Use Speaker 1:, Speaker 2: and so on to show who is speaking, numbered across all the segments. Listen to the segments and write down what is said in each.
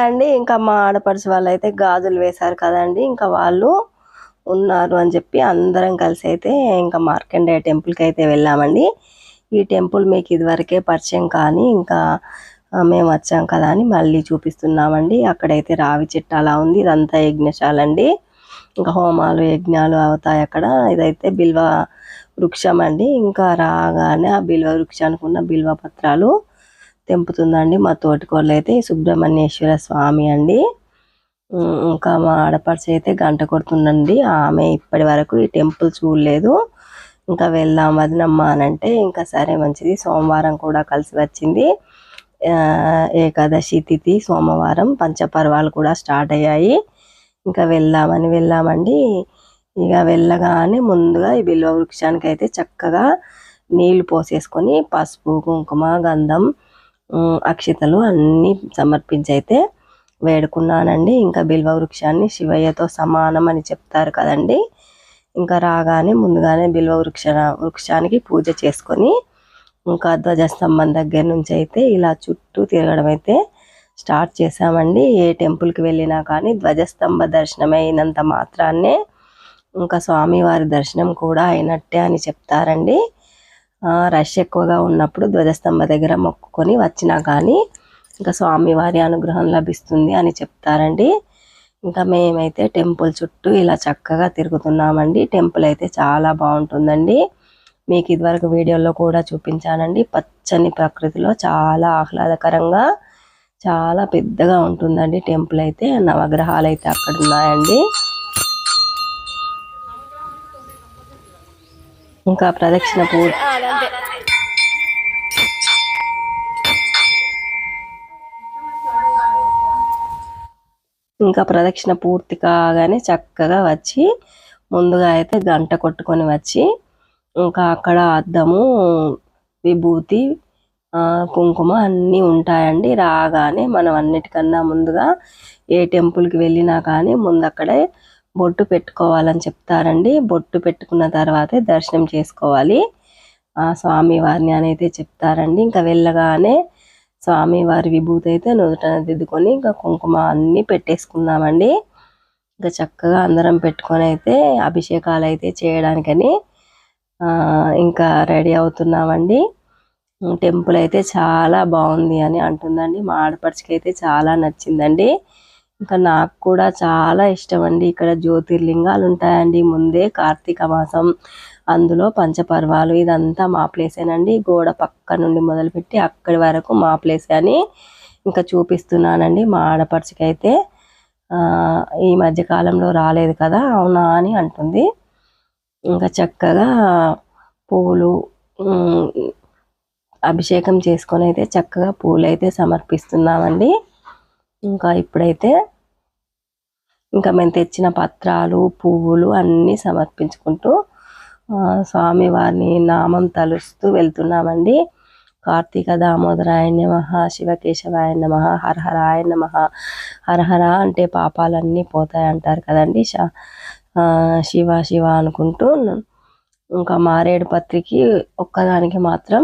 Speaker 1: అండి. ఇంకా మా ఆడపడుచు వాళ్ళైతే గాజులు వేశారు కదండి, ఇంకా వాళ్ళు ఉన్నారు అని చెప్పి అందరం కలిసి అయితే ఇంకా మార్కండేయ టెంపుల్కి అయితే వెళ్ళామండి. ఈ టెంపుల్ మీకు ఇదివరకే పరిచయం కానీ ఇంకా మేము వచ్చాం కదా అని మళ్ళీ చూపిస్తున్నామండి. అక్కడైతే రావి చెట్టు అలా ఉంది, ఇదంతా యజ్ఞశాల అండి. ఇంకా హోమాలు యజ్ఞాలు అవుతాయి అక్కడ. ఇదైతే బిల్వ వృక్షం అండి. ఇంకా రాగానే ఆ బిల్వ వృక్షానికి ఉన్న బిల్వ పత్రాలు తెంపుతుందండి మా తోటికోళ్ళు అయితే. సుబ్రహ్మణ్యేశ్వర స్వామి అండి. ఇంకా మా ఆడపడుచు అయితే గంట కొడుతుందండి. ఆమె ఇప్పటి వరకు ఈ టెంపుల్ చూడలేదు. ఇంకా వెళ్దాం వదినమ్మ అని అంటే ఇంకా సరే మంచిది, సోమవారం కూడా కలిసి వచ్చింది. ఏకాదశి తిథి సోమవారం, పంచపర్వాలు కూడా స్టార్ట్ అయ్యాయి. ఇంకా వెళ్ళామండి. ఇక వెళ్ళగానే ముందుగా ఈ బిల్వ వృక్షానికి అయితే చక్కగా నీళ్లు పోసేసుకొని పసుపు కుంకుమ గంధం అక్షితలు అన్నీ సమర్పించి అయితే వేడుకున్నానండి. ఇంకా బిల్వ వృక్షాన్ని శివయ్యతో సమానం అని చెప్తారు కదండి. ఇంకా రాగానే ముందుగానే బిల్వ వృక్షానికి పూజ చేసుకొని ఇంకా ధ్వజస్తంభం దగ్గర నుంచి అయితే ఇలా చుట్టూ తిరగడం అయితే స్టార్ట్ చేసామండి. ఏ టెంపుల్కి వెళ్ళినా కానీ ధ్వజస్తంభ దర్శనం అయినంత మాత్రాన్నే ఇంకా స్వామివారి దర్శనం కూడా అయినట్టే అని చెప్తారండి. రష్ ఎక్కువగా ఉన్నప్పుడు ధ్వజస్తంభ దగ్గర మొక్కుకొని వచ్చినా కానీ ఇంకా స్వామివారి అనుగ్రహం లభిస్తుంది అని చెప్తారండి. ఇంకా మేమైతే టెంపుల్ చుట్టూ ఇలా చక్కగా తిరుగుతున్నామండి. టెంపుల్ అయితే చాలా బాగుంటుందండి. మీకు ఇదివరకు వీడియోలో కూడా చూపించానండి. పచ్చని ప్రకృతిలో చాలా ఆహ్లాదకరంగా చాలా పెద్దగా ఉంటుందండి టెంపుల్ అయితే. నవగ్రహాలు అయితే అక్కడ ఉన్నాయండి. ఇంకా ప్రదక్షిణ పూర్తి కాగానే చక్కగా వచ్చి ముందుగా అయితే గంట కొట్టుకొని వచ్చి ఇంకా అక్కడ అద్దము విభూతి కుంకుమ అన్నీ ఉంటాయండి. రాగానే మనం అన్నిటికన్నా ముందుగా ఏ టెంపుల్కి వెళ్ళినా కానీ ముందు అక్కడే బొట్టు పెట్టుకోవాలని చెప్తారండి. బొట్టు పెట్టుకున్న తర్వాతే దర్శనం చేసుకోవాలి ఆ స్వామివారిని అని అయితే చెప్తారండి. ఇంకా వెళ్ళగానే స్వామివారి విభూతి అయితే నుదుటన దిద్దుకొని ఇంకా కుంకుమ అన్నీ పెట్టేసుకున్నామండి. ఇంకా చక్కగా అందరం పెట్టుకొని అయితే అభిషేకాలు అయితే చేయడానికని ఇంకా రెడీ అవుతున్నామండి. టెంపుల్ అయితే చాలా బాగుంది అని అంటుందండి. మా ఆడపడుచుకి అయితే చాలా నచ్చిందండి. ఇంకా నాకు కూడా చాలా ఇష్టం అండి. ఇక్కడ జ్యోతిర్లింగాలు ఉంటాయండి. ముందే కార్తీక మాసం, అందులో పంచపర్వాలు, ఇదంతా మా ప్లేసేనండి. గోడ పక్క నుండి మొదలుపెట్టి అక్కడి వరకు మా ప్లేసే అని ఇంకా చూపిస్తున్నానండి. మా ఆడపడుచుకి అయితే ఈ మధ్యకాలంలో రాలేదు కదా, అవునా అని అంటుంది. ఇంకా చక్కగా పువ్వులు అభిషేకం చేసుకొని అయితే చక్కగా పూలు అయితే సమర్పిస్తున్నామండి. ఇంకా ఇప్పుడైతే ఇంకా మేము తెచ్చిన పత్రాలు పువ్వులు అన్నీ సమర్పించుకుంటూ స్వామివారిని నామం తలుస్తూ వెళ్తున్నామండి. కార్తీక దామోదరాయ నమః, శివకేశవాయ నమః, హరహరాయ నమః. హరహర అంటే పాపాలన్నీ పోతాయి అంటారు కదండి. శివ శివ అనుకుంటూ ఇంకా మారేడు పత్రికి ఒక్కదానికి మాత్రం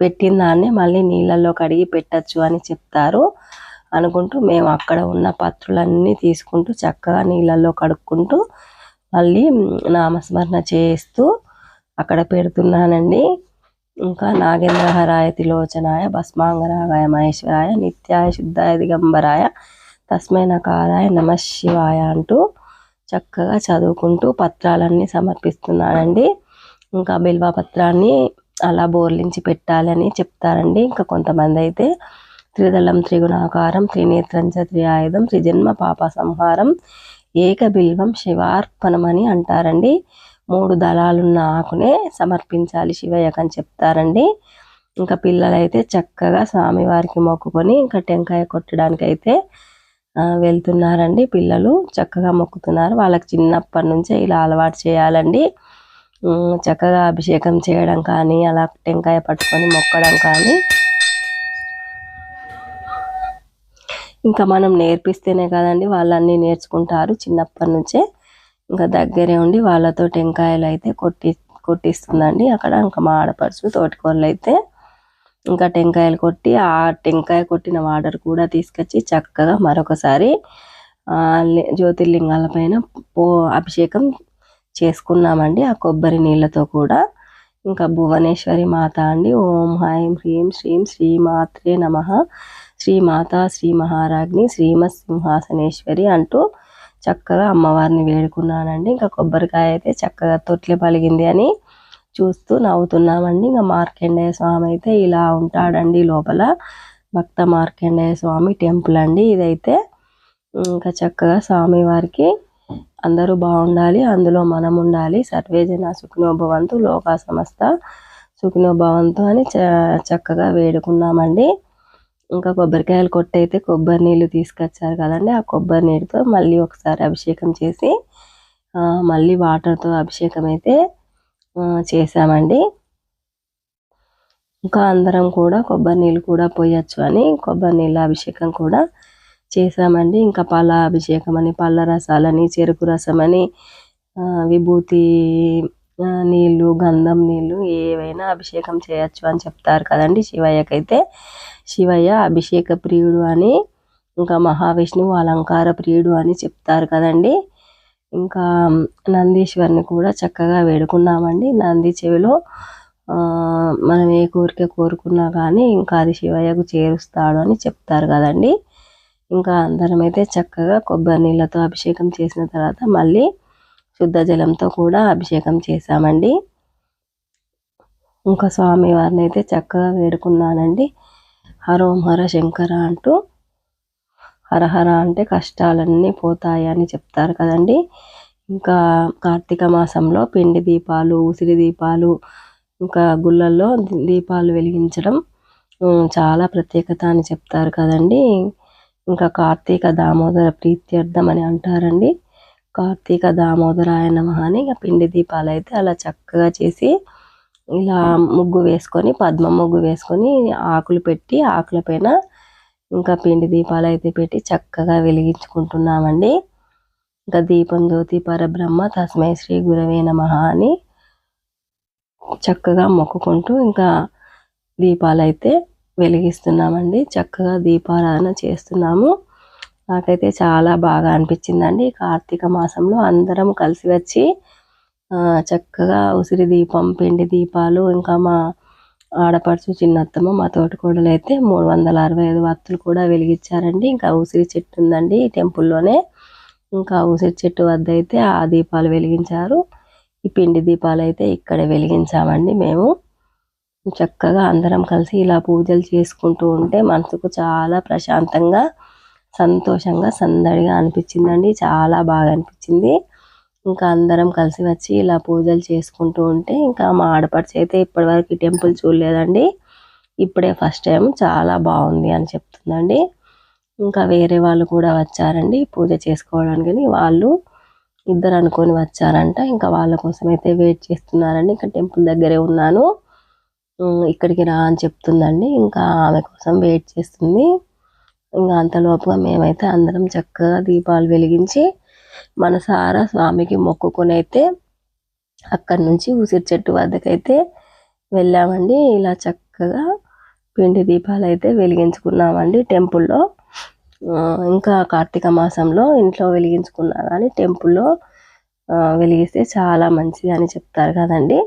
Speaker 1: పెట్టిన దాన్ని మళ్ళీ నీళ్ళల్లో కడిగి పెట్టచ్చు అని చెప్తారు అనుకుంటూ మేము అక్కడ ఉన్న పత్రులన్నీ తీసుకుంటూ చక్కగా నీళ్ళల్లో కడుక్కుంటూ మళ్ళీ నామస్మరణ చేస్తూ అక్కడ పెడుతున్నానండి. ఇంకా నాగేంద్రహరాయ తిలోచనాయ భస్మాంగరాగాయ మహేశ్వరాయ నిత్యాయ శుద్ధాయ దిగంబరాయ తస్మై నకారాయ నమః శివాయ అంటూ చక్కగా చదువుకుంటూ పత్రాలన్నీ సమర్పిస్తున్నానండి. ఇంకా బిల్వ పత్రాన్ని అలా బోర్లించి పెట్టాలని చెప్తారండి. ఇంకా కొంతమంది అయితే త్రిదళం త్రిగుణాకారం త్రినేత్రంచ త్రిఆయుధం త్రిజన్మ పాప సంహారం ఏక బిల్వం శివార్పణమని అంటారండి. 3 దళాలున్న ఆకునే సమర్పించాలి శివయ్యకు అని చెప్తారండి. ఇంకా పిల్లలైతే చక్కగా స్వామివారికి మొక్కుకొని ఇంకా టెంకాయ కొట్టడానికి అయితే వెళ్తున్నారండి. పిల్లలు చక్కగా మొక్కుతున్నారు. వాళ్ళకి చిన్నప్పటి నుంచే ఇలా అలవాటు చేయాలండి. చక్కగా అభిషేకం చేయడం కానీ అలా టెంకాయ పట్టుకొని మొక్కడం కానీ ఇంకా మనం నేర్పిస్తేనే కదండి వాళ్ళన్నీ నేర్చుకుంటారు చిన్నప్పటి నుంచే. ఇంకా దగ్గరే ఉండి వాళ్ళతో టెంకాయలు అయితే కొట్టిస్తుందండి అక్కడ. ఇంకా మా ఆడపడుచు తోటికోళ్ళు అయితే ఇంకా టెంకాయలు కొట్టి ఆ టెంకాయ కొట్టిన వాటర్ కూడా తీసుకొచ్చి చక్కగా మరొకసారి జ్యోతిర్లింగాల పైన అభిషేకం చేసుకున్నామండి ఆ కొబ్బరి నీళ్ళతో కూడా. ఇంకా భువనేశ్వరి మాత అండి. ఓం హ్రైం హ్రీం శ్రీం శ్రీమాత్రే నమః శ్రీమాత శ్రీ మహారాజ్ని శ్రీమత్ సింహాసనేశ్వరి అంటూ చక్కగా అమ్మవారిని వేడుకున్నానండి. ఇంకా కొబ్బరికాయ అయితే చక్కగా తొట్లే పలిగింది అని చూస్తూ నవ్వుతున్నామండి. ఇంకా మార్కండేయ స్వామి అయితే ఇలా ఉంటాడండి లోపల. భక్త మార్కండేయ స్వామి టెంపుల్ అండి ఇదైతే. ఇంకా చక్కగా స్వామి వారికి అందరూ బాగుండాలి, అందులో మనం ఉండాలి, సర్వేజన సుఖినో భవంతు లోకా సమస్త సుఖినో భవంతు అని చక్కగా వేడుకున్నామండి. ఇంకా కొబ్బరికాయలు కొట్టయితే కొబ్బరి నీళ్ళు తీసుకొచ్చారు కదండి, ఆ కొబ్బరి నీళ్ళతో మళ్ళీ ఒకసారి అభిషేకం చేసి మళ్ళీ వాటర్తో అభిషేకం అయితే చేసామండి. ఇంకా అందరం కూడా కొబ్బరి నీళ్ళు కూడా పోయొచ్చు అని కొబ్బరి నీళ్ళ అభిషేకం కూడా చేసామండి. ఇంకా పళ్ళ అభిషేకం అని, పళ్ళ రసాలని, చెరుకు రసం అని, విభూతి నీళ్ళు, గంధం నీళ్ళు ఏవైనా అభిషేకం చేయొచ్చు అని చెప్తారు కదండి. శివయ్యకైతే శివయ్య అభిషేక ప్రియుడు అని, ఇంకా మహావిష్ణువు అలంకార ప్రియుడు అని చెప్తారు కదండి. ఇంకా నందీశ్వరిని కూడా చక్కగా వేడుకున్నామండి. నంది చెవిలో మనం ఏ కోరిక కోరుకున్నా కానీ ఇంకా అది శివయ్యకు చేరుస్తాడు అని చెప్తారు కదండి. ఇంకా అందరం అయితే చక్కగా కొబ్బరి నీళ్ళతో అభిషేకం చేసిన తర్వాత మళ్ళీ శుద్ధ జలంతో కూడా అభిషేకం చేశామండి. ఇంకా స్వామి వారిని అయితే చక్కగా వేడుకున్నానండి. హరోం హర శంకర అంటూ, హరహర అంటే కష్టాలన్నీ పోతాయి అని చెప్తారు కదండి. ఇంకా కార్తీక మాసంలో పిండి దీపాలు, ఉసిరి దీపాలు, ఇంకా గుళ్ళల్లో దీపాలు వెలిగించడం చాలా ప్రత్యేకత అని చెప్తారు కదండి. ఇంకా కార్తీక దామోదర ప్రీత్యర్థం అని అంటారండి. కార్తీక దామోదరాయ నమః అని ఇక పిండి దీపాలు అయితే అలా చక్కగా చేసి ఇలా ముగ్గు వేసుకొని, పద్మ ముగ్గు వేసుకొని ఆకులు పెట్టి ఆకుల పైన ఇంకా పిండి దీపాలు అయితే పెట్టి చక్కగా వెలిగించుకుంటున్నామండి. ఇంకా దీపం జ్యోతి పరబ్రహ్మ తస్మై శ్రీ గురవే నమః అని చక్కగా మొక్కుకుంటూ ఇంకా దీపాలు అయితే వెలిగిస్తున్నామండి. చక్కగా దీపారాధన చేస్తున్నాము. నాకైతే చాలా బాగా అనిపించిందండి. కార్తీక మాసంలో అందరం కలిసి వచ్చి చక్కగా ఉసిరి దీపం, పిండి దీపాలు, ఇంకా మా ఆడపడుచు చిన్నత్తమ్మ మా తోటికోడలు అయితే 365 వత్తులు కూడా వెలిగించారండి. ఇంకా ఉసిరి చెట్టు ఉందండి టెంపుల్లోనే, ఇంకా ఉసిరి చెట్టు వద్ద అయితే ఆ దీపాలు వెలిగించారు. ఈ పిండి దీపాలు అయితే ఇక్కడ వెలిగించామండి మేము. చక్కగా అందరం కలిసి ఇలా పూజలు చేసుకుంటూ ఉంటే మనసుకు చాలా ప్రశాంతంగా, సంతోషంగా, సందడిగా అనిపించిందండి. చాలా బాగా అనిపించింది. ఇంకా అందరం కలిసి వచ్చి ఇలా పూజలు చేసుకుంటూ ఉంటే ఇంకా మా ఆడపడుచు అయితే ఇప్పటివరకు టెంపుల్ చూడలేదండి, ఇప్పుడే ఫస్ట్ టైం, చాలా బాగుంది అని చెప్తుందండి. ఇంకా వేరే వాళ్ళు కూడా వచ్చారండి పూజ చేసుకోవడానికి, వాళ్ళు ఇద్దరు అనుకొని వచ్చారంట. ఇంకా వాళ్ళ కోసం అయితే వెయిట్ చేస్తున్నారండి. ఇంకా టెంపుల్ దగ్గరే ఉన్నాను, ఇక్కడికి రా అని చెప్తుందండి. ఇంకా ఆమె కోసం వెయిట్ చేస్తుంది. ఇంకా అంతలోపుగా మేమైతే అందరం చక్కగా దీపాలు వెలిగించి మనసారా స్వామికి మొక్కుకొని అయితే అక్కడి నుంచి ఉసిరి చెట్టు వద్దకైతే వెళ్ళామండి. ఇలా చక్కగా పిండి దీపాలు అయితే వెలిగించుకున్నామండి టెంపుల్లో. ఇంకా కార్తీక మాసంలో ఇంట్లో వెలిగించుకున్నా కానీ టెంపుల్లో వెలిగిస్తే చాలా మంచిది అని చెప్తారు కదండి.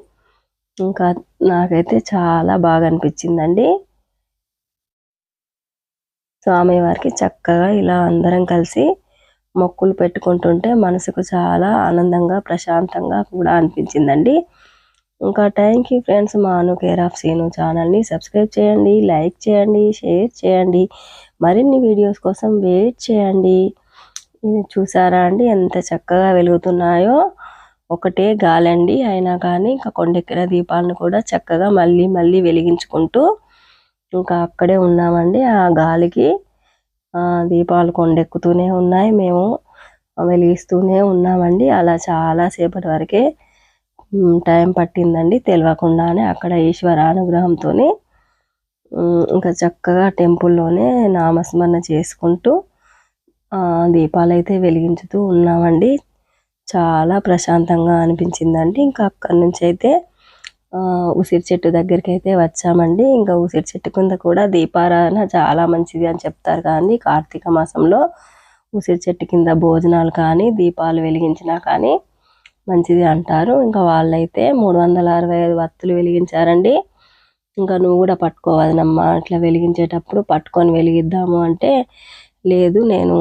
Speaker 1: ఇంకా నాకైతే చాలా బాగా అనిపించిందండి. స్వామివారికి చక్కగా ఇలా అందరం కలిసి మొక్కులు పెట్టుకుంటుంటే మనసుకు చాలా ఆనందంగా, ప్రశాంతంగా కూడా అనిపించిందండి. ఇంకా థ్యాంక్ యూ ఫ్రెండ్స్. మా అను కేర్ ఆఫ్ సీను ఛానల్ని సబ్స్క్రైబ్ చేయండి, లైక్ చేయండి, షేర్ చేయండి. మరిన్ని వీడియోస్ కోసం వెయిట్ చేయండి. ఇది చూసారా అండి ఎంత చక్కగా వెలుగుతున్నాయో, ఒకటే గాలండి. అయినా కానీ ఇంకా కొండెక్కిన దీపాలను కూడా చక్కగా మళ్ళీ మళ్ళీ వెలిగించుకుంటూ ఇంకా అక్కడే ఉన్నామండి. ఆ గాలికి దీపాలు కొండెక్కుతూనే ఉన్నాయి, మేము వెలిగిస్తూనే ఉన్నామండి. అలా చాలాసేపటి వరకే టైం పట్టిందండి తెలియకుండానే. అక్కడ ఈశ్వర అనుగ్రహంతో ఇంకా చక్కగా టెంపుల్లోనే నామస్మరణ చేసుకుంటూ దీపాలు అయితే వెలిగించుతూ ఉన్నామండి. చాలా ప్రశాంతంగా అనిపించిందండి. ఇంకా అక్కడి నుంచి అయితే ఉసిరి చెట్టు దగ్గరికి అయితే వచ్చామండి. ఇంకా ఉసిరి చెట్టు కింద కూడా దీపారాధన చాలా మంచిది అని చెప్తారు కానీ కార్తీక మాసంలో ఉసిరి చెట్టు కింద భోజనాలు కానీ దీపాలు వెలిగించినా కానీ మంచిది అంటారు. ఇంకా వాళ్ళైతే 365 వత్తులు వెలిగించారండి. ఇంకా నువ్వు కూడా పట్టుకోవాలమ్మా, అట్లా వెలిగించేటప్పుడు పట్టుకొని వెలిగిద్దాము అంటే లేదు, నేను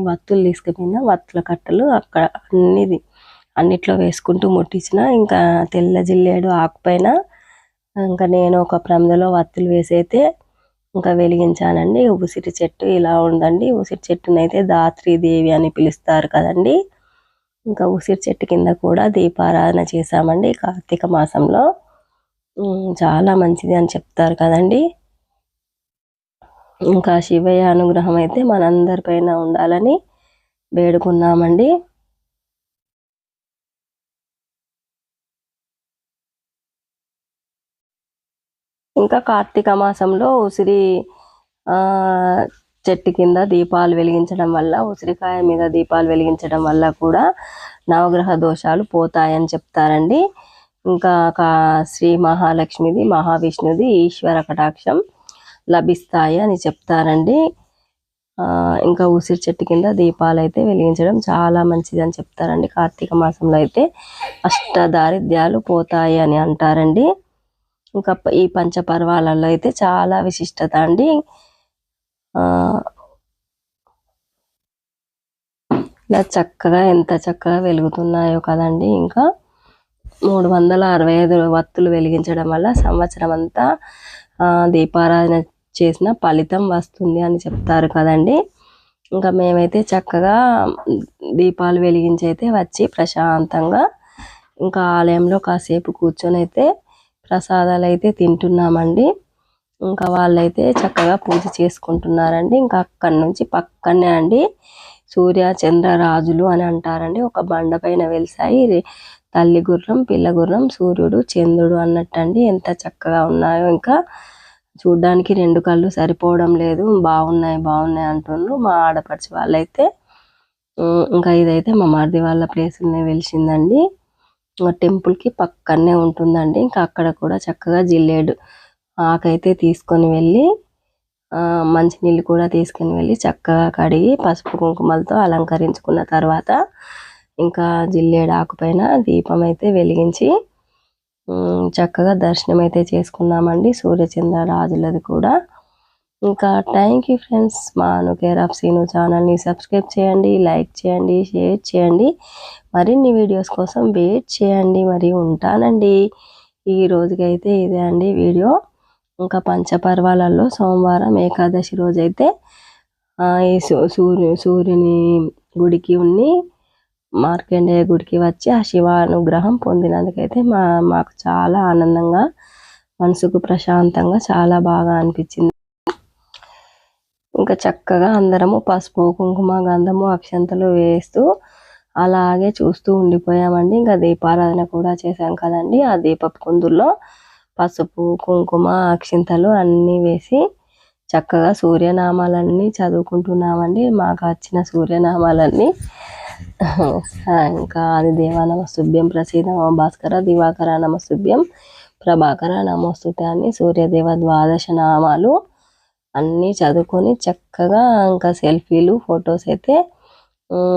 Speaker 1: వత్తులు తీసుకుపోయినా వత్తుల కట్టలు అక్కడ అన్నిట్లో వేసుకుంటూ ముట్టించిన. ఇంకా తెల్ల జిల్లేడు ఆకుపైన ఇంకా నేను ఒక ప్రమిదలో వత్తులు వేసి అయితే ఇంకా వెలిగించానండి. ఉసిరి చెట్టు ఇలా ఉందండి. ఉసిరి చెట్టునైతే దాత్రీదేవి అని పిలుస్తారు కదండి. ఇంకా ఉసిరి చెట్టు కింద కూడా దీపారాధన చేశామండి కార్తీక మాసంలో. చాలా మంచిది అని చెప్తారు కదండి. ఇంకా శివయ్య అనుగ్రహం అయితే మనందరిపైన ఉండాలని వేడుకున్నామండి. ఇంకా కార్తీక మాసంలో ఉసిరి చెట్టు కింద దీపాలు వెలిగించడం వల్ల, ఉసిరికాయ మీద దీపాలు వెలిగించడం వల్ల కూడా నవగ్రహ దోషాలు పోతాయని చెప్తారండి. ఇంకా శ్రీ మహాలక్ష్మిది, మహావిష్ణుది ఈశ్వర కటాక్షం లభిస్తాయి అని చెప్తారండి. ఇంకా ఉసిరి చెట్టు కింద దీపాలు అయితే వెలిగించడం చాలా మంచిది అని చెప్తారండి. కార్తీక మాసంలో అయితే అష్టదారిద్ర్యాలు పోతాయి అని అంటారండి. ఇంకా ఈ పంచపర్వాలలో అయితే చాలా విశిష్టత అండి. ఇలా చక్కగా ఎంత చక్కగా వెలుగుతున్నాయో కదండి. ఇంకా 365 వత్తులు వెలిగించడం వల్ల సంవత్సరం అంతా దీపారాధన చేసిన ఫలితం వస్తుంది అని చెప్తారు కదండి. ఇంకా మేమైతే చక్కగా దీపాలు వెలిగించి అయితే వచ్చి ప్రశాంతంగా ఇంకా ఆలయంలో కాసేపు కూర్చొని అయితే ప్రసాదాలు అయితే తింటున్నామండి. ఇంకా వాళ్ళైతే చక్కగా పూజ చేసుకుంటున్నారండి. ఇంకా అక్కడి నుంచి పక్కనే అండి సూర్య చంద్ర రాజులు అని అంటారండి. ఒక బండ పైన వెలిసాయి తల్లి గుర్రం, పిల్ల గుర్రం, సూర్యుడు, చంద్రుడు అన్నట్టండి. ఎంత చక్కగా ఉన్నాయో, ఇంకా చూడ్డానికి 2 కళ్ళు సరిపోవడం లేదు. బాగున్నాయి బాగున్నాయి అంటున్నారు మా ఆడపడిచి వాళ్ళైతే. ఇంకా ఇదైతే మా మరిది వాళ్ళ ప్లేస్లోనే వెలిసిందండి. టెంపుల్కి పక్కనే ఉంటుందండి. ఇంకా అక్కడ కూడా చక్కగా జిల్లేడు ఆకైతే తీసుకొని వెళ్ళి మంచినీళ్ళు కూడా తీసుకొని వెళ్ళి చక్కగా కడిగి పసుపు కుంకుమలతో అలంకరించుకున్న తర్వాత ఇంకా జిల్లేడు ఆకుపైన దీపం అయితే వెలిగించి చక్కగా దర్శనం అయితే చేసుకున్నామండి సూర్యచంద్ర రాజులది కూడా. ఇంకా థ్యాంక్ యూ ఫ్రెండ్స్. మా కేర్ ఆఫ్ సీను ఛానల్ని సబ్స్క్రైబ్ చేయండి, లైక్ చేయండి, షేర్ చేయండి. మరిన్ని వీడియోస్ కోసం వెయిట్ చేయండి. మరి ఉంటానండి. ఈ రోజుకైతే ఇదే అండి వీడియో. ఇంకా పంచపర్వాలలో సోమవారం ఏకాదశి రోజైతే ఈ సూర్యుని గుడికి మార్కండేయ గుడికి వచ్చి ఆ శివానుగ్రహం పొందినందుకైతే మాకు చాలా ఆనందంగా, మనసుకు ప్రశాంతంగా చాలా బాగా అనిపించింది. ఇంకా చక్కగా అందరము పసుపు కుంకుమ గంధము అక్షంతలు వేస్తూ అలాగే చూస్తూ ఉండిపోయామండి. ఇంకా దీపారాధన కూడా చేశాం కదండి. ఆ దీపపు కుందుల్లో పసుపు కుంకుమ అక్షింతలు అన్నీ వేసి చక్కగా సూర్యనామాలన్నీ చదువుకుంటున్నామండి. మాకు వచ్చిన సూర్యనామాలన్నీ ఇంకా అది దేవా నమస్తుభ్యం, ప్రసీద భాస్కర, దివాకర నమస్తుభ్యం, ప్రభాకర నమస్తుతే అని సూర్యదేవ 12 నామాలు అన్నీ చదువుకొని చక్కగా ఇంకా సెల్ఫీలు ఫొటోస్ అయితే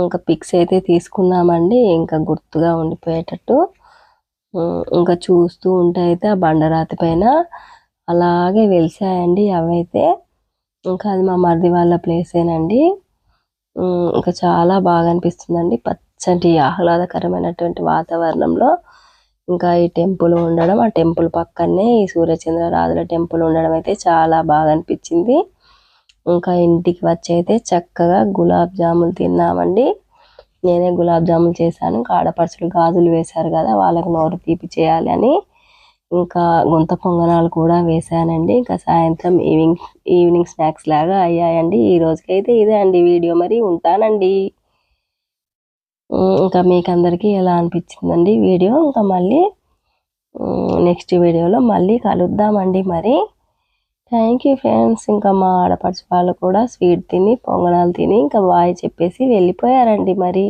Speaker 1: ఇంకా పిక్స్ అయితే తీసుకున్నామండి. ఇంకా గుర్తుగా ఉండిపోయేటట్టు. ఇంకా చూస్తూ ఉంటే అయితే ఆ బండరాతి పైన అలాగే వెలిసాయండి అవైతే. ఇంకా అది మా మరిది వాళ్ళ ప్లేసేనండి. ఇంకా చాలా బాగా అనిపిస్తుందండి. పచ్చటి ఆహ్లాదకరమైనటువంటి వాతావరణంలో ఇంకా ఈ టెంపుల్ ఉండడం, ఆ టెంపుల్ పక్కనే ఈ సూర్యచంద్ర రాజుల టెంపుల్ ఉండడం అయితే చాలా బాగా అనిపించింది. ఇంకా ఇంటికి వచ్చి అయితే చక్కగా గులాబ్ జాములు తిన్నామండి. నేనే గులాబ్ జాములు చేశాను. ఆడపడుచులు గాజులు వేశారు కదా, వాళ్ళకి నోరు తీపి చేయాలి అని ఇంకా గుంత పొంగనాలు కూడా వేశానండి. ఇంకా సాయంత్రం ఈవినింగ్ స్నాక్స్ లాగా అయ్యాయండి. ఈ రోజుకైతే ఇదే అండి వీడియో. మరి ఉంటానండి. ఇంకా మీకు అందరికీ ఎలా అనిపించిందండి వీడియో. ఇంకా మళ్ళీ నెక్స్ట్ వీడియోలో మళ్ళీ కలుద్దామండి. మరి థ్యాంక్ యూ ఫ్రెండ్స్. ఇంకా మా ఆడపడుచు వాళ్ళు కూడా స్వీట్ తిని పొంగనాలు తిని ఇంకా బాయ్ చెప్పేసి వెళ్ళిపోయారండి. మరి